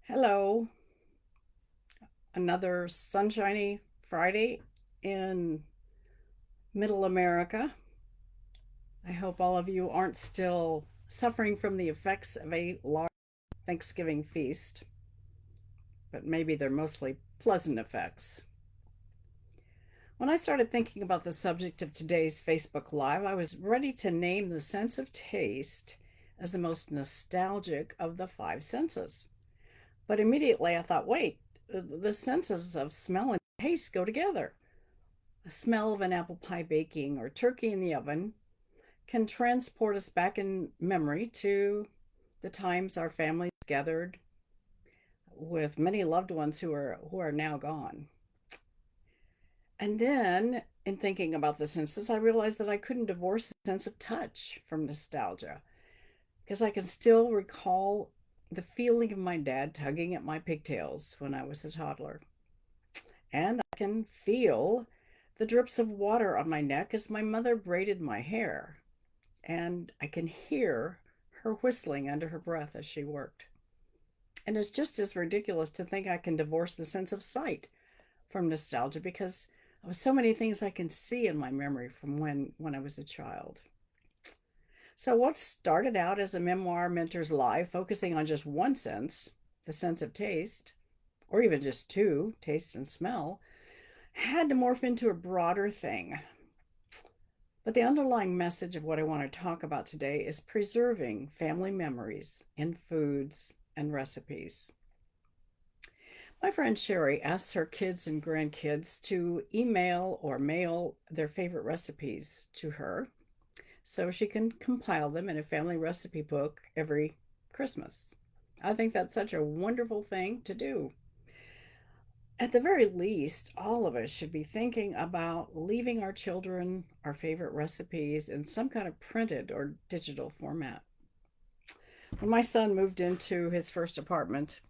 Hello, another sunshiny Friday in middle America. I hope all of you aren't still suffering from the effects of a large Thanksgiving feast, but maybe they're mostly pleasant effects. When I started thinking about the subject of today's Facebook Live, I was ready to name the sense of taste as the most nostalgic of the five senses. But immediately I thought, wait, the senses of smell and taste go together. A smell of an apple pie baking or turkey in the oven can transport us back in memory to the times our families gathered with many loved ones who are now gone. And then in thinking about the senses, I realized that I couldn't divorce the sense of touch from nostalgia because I can still recall the feeling of my dad tugging at my pigtails when I was a toddler. And I can feel the drips of water on my neck as my mother braided my hair. And I can hear her whistling under her breath as she worked. And it's just as ridiculous to think I can divorce the sense of sight from nostalgia because of so many things I can see in my memory from when I was a child. So, what started out as a memoir mentor's life focusing on just one sense, the sense of taste, or even just two, taste and smell, had to morph into a broader thing. But the underlying message of what I want to talk about today is preserving family memories in foods and recipes. My friend Sherry asks her kids and grandkids to email or mail their favorite recipes to her so she can compile them in a family recipe book every Christmas. I think that's such a wonderful thing to do. At the very least, all of us should be thinking about leaving our children our favorite recipes in some kind of printed or digital format. When my son moved into his first apartment,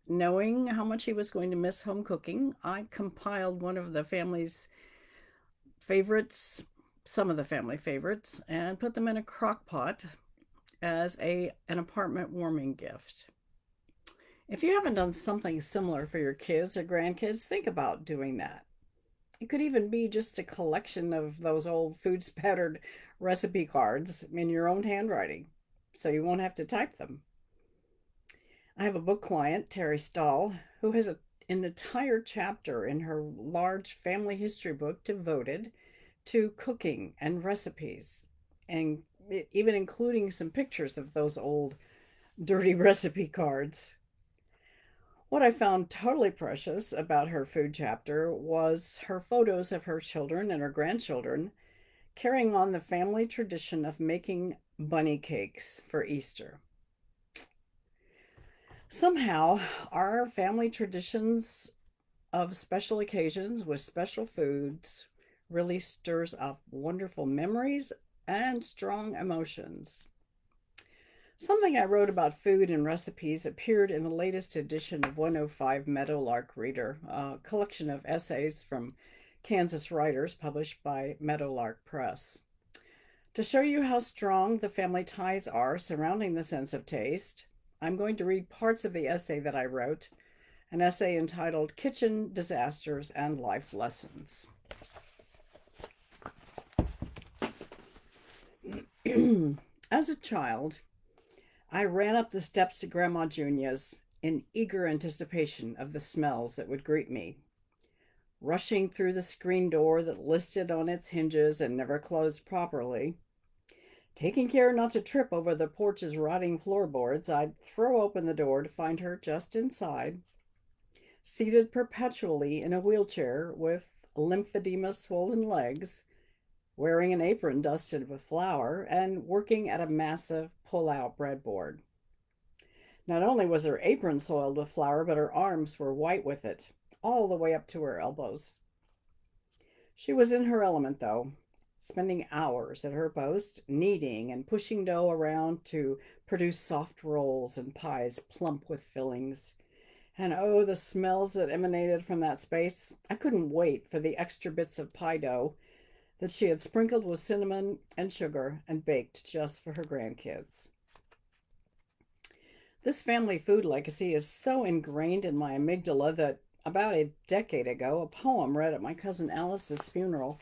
knowing how much he was going to miss home cooking, I compiled one of the family's favorites, some of the family favorites, and put them in a crock pot as an apartment warming gift. If you haven't done something similar for your kids or grandkids, think about doing that. It could even be just a collection of those old food spattered recipe cards in your own handwriting, so you won't have to type them. I have a book client, Terry Stahl, who has an entire chapter in her large family history book devoted to cooking and recipes, and even including some pictures of those old dirty recipe cards. What I found totally precious about her food chapter was her photos of her children and her grandchildren carrying on the family tradition of making bunny cakes for Easter. Somehow, our family traditions of special occasions with special foods really stirs up wonderful memories and strong emotions. Something I wrote about food and recipes appeared in the latest edition of 105 Meadowlark Reader, a collection of essays from Kansas writers published by Meadowlark Press. To show you how strong the family ties are surrounding the sense of taste, I'm going to read parts of the essay that I wrote, an essay entitled Kitchen Disasters and Life Lessons. As a child, I ran up the steps to Grandma Junia's in eager anticipation of the smells that would greet me. Rushing through the screen door that listed on its hinges and never closed properly, taking care not to trip over the porch's rotting floorboards, I'd throw open the door to find her just inside, seated perpetually in a wheelchair with lymphedema swollen legs, wearing an apron dusted with flour, and working at a massive pull out breadboard. Not only was her apron soiled with flour, but her arms were white with it, all the way up to her elbows. She was in her element, though, spending hours at her post, kneading and pushing dough around to produce soft rolls and pies plump with fillings. And oh, the smells that emanated from that space. I couldn't wait for the extra bits of pie dough that she had sprinkled with cinnamon and sugar and baked just for her grandkids. This family food legacy is so ingrained in my amygdala that about a decade ago, a poem read at my cousin Alice's funeral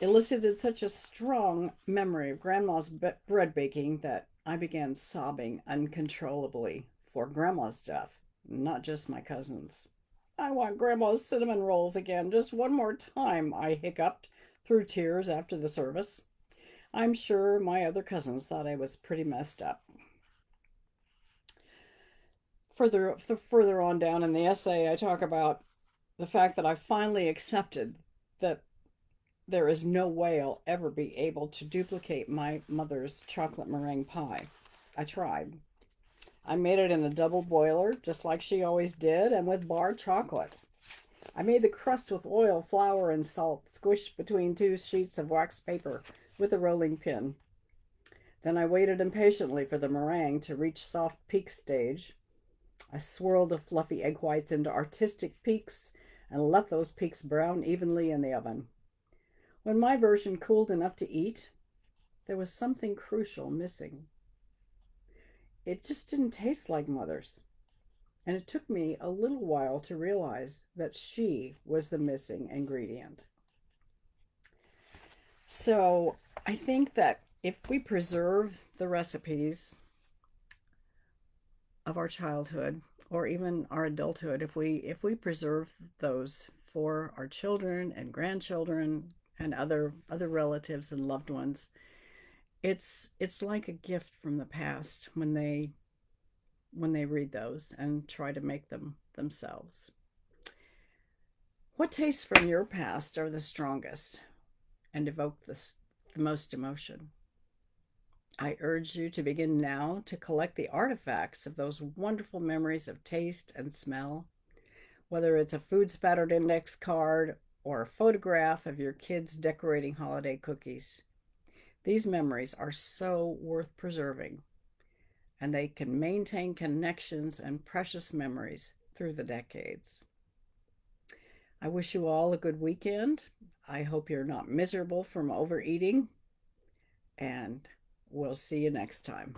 elicited such a strong memory of Grandma's bread baking that I began sobbing uncontrollably for Grandma's death, not just my cousin's. I want Grandma's cinnamon rolls again, just one more time, I hiccuped through tears after the service. I'm sure my other cousins thought I was pretty messed up. Further on down in the essay, I talk about the fact that I finally accepted that there is no way I'll ever be able to duplicate my mother's chocolate meringue pie. I tried. I made it in a double boiler, just like she always did, and with bar chocolate. I made the crust with oil, flour, and salt, squished between two sheets of wax paper with a rolling pin. Then I waited impatiently for the meringue to reach soft peak stage. I swirled the fluffy egg whites into artistic peaks and left those peaks brown evenly in the oven. When my version cooled enough to eat, there was something crucial missing. It just didn't taste like Mother's. And it took me a little while to realize that she was the missing ingredient. So I think that if we preserve the recipes of our childhood or even our adulthood, if we preserve those for our children and grandchildren and other relatives and loved ones, it's like a gift from the past when they read those and try to make them themselves. What tastes from your past are the strongest and evoke the most emotion? I urge you to begin now to collect the artifacts of those wonderful memories of taste and smell, whether it's a food spattered index card or a photograph of your kids decorating holiday cookies. These memories are so worth preserving, and they can maintain connections and precious memories through the decades. I wish you all a good weekend. I hope you're not miserable from overeating, and we'll see you next time.